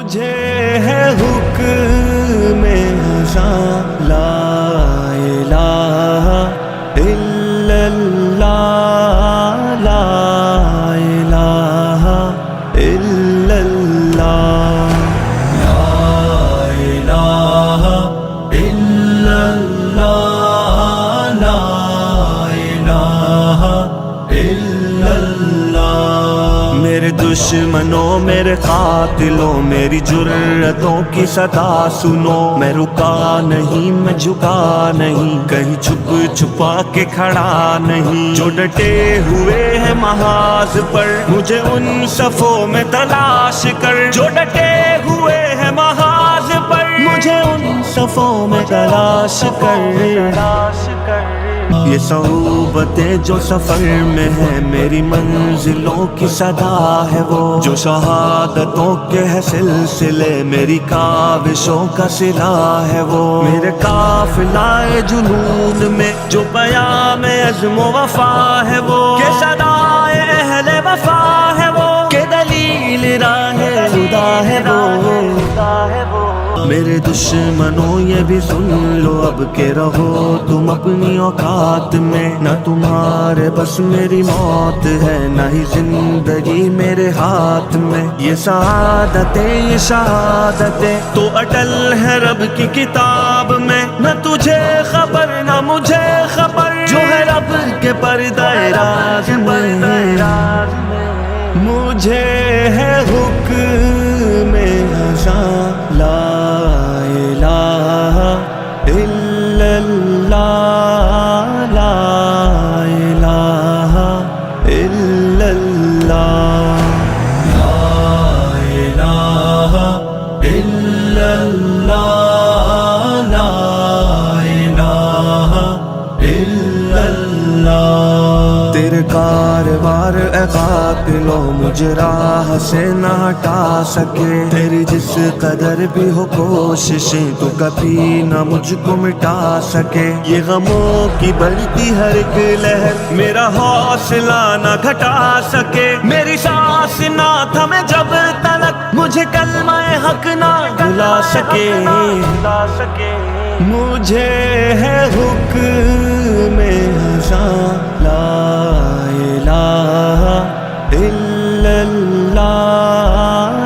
مجھے ہے حکم ازاں لا الہ الا اللہ لا الہ الا اللہ لا الہ الا اللہ لا الہ الا اللہ۔ میرے دشمنوں میرے قاتلوں میری جرتوں کی صدا سنو، میں رکا نہیں میں جھکا نہیں، کہیں چھپ چھپا کے کھڑا نہیں، جو ڈٹے ہوئے ہیں محاذ پر مجھے ان صفوں میں تلاش کر، جو ڈٹے ہوئے ہیں محاذ پر مجھے ان صفوں میں تلاش کر۔ یہ صحبتیں جو سفر میں ہے میری منزلوں کی صدا ہے وہ، جو شہادتوں کے ہے سلسلے میری کاوشوں کا صلہ ہے وہ، میرے قافلہ جنون میں جو پیام عزم و وفا ہے وہ، کہ صدائے اہل وفا ہے وہ، کہ دلیل راہ خدا ہے وہ۔ میرے دشمنوں یہ بھی سن لو اب کہ رہو تم اپنی اوقات میں، نہ تمہارے بس میری موت ہے نہ ہی زندگی میرے ہاتھ میں، یہ سعادتیں یہ شہادتیں تو اٹل ہے رب کی کتاب میں، نہ تجھے خبر نہ مجھے خبر جو ہے رب کے پردہ راز میں۔ مجھے ہے حکم ازاں لا الہ الا اللہ لا الہ الا اللہ لا الہ الا اللہ لا الہ الا اللہ۔ تیرے کاروار اے قاتلو مجھے راہ سے نہ ہٹا سکے، تیری جس قدر بھی ہو کوششیں تو کبھی نہ مجھ کو مٹا سکے، یہ غموں کی بڑھتی ہر ایک لہر میرا حوصلہ نہ گھٹا سکے، میری سانس نہ تھمے جب تلک مجھے کلمہ حق نہ بھلا سکے۔ مجھے ہے حکم ازاں لا الہ الا اللہ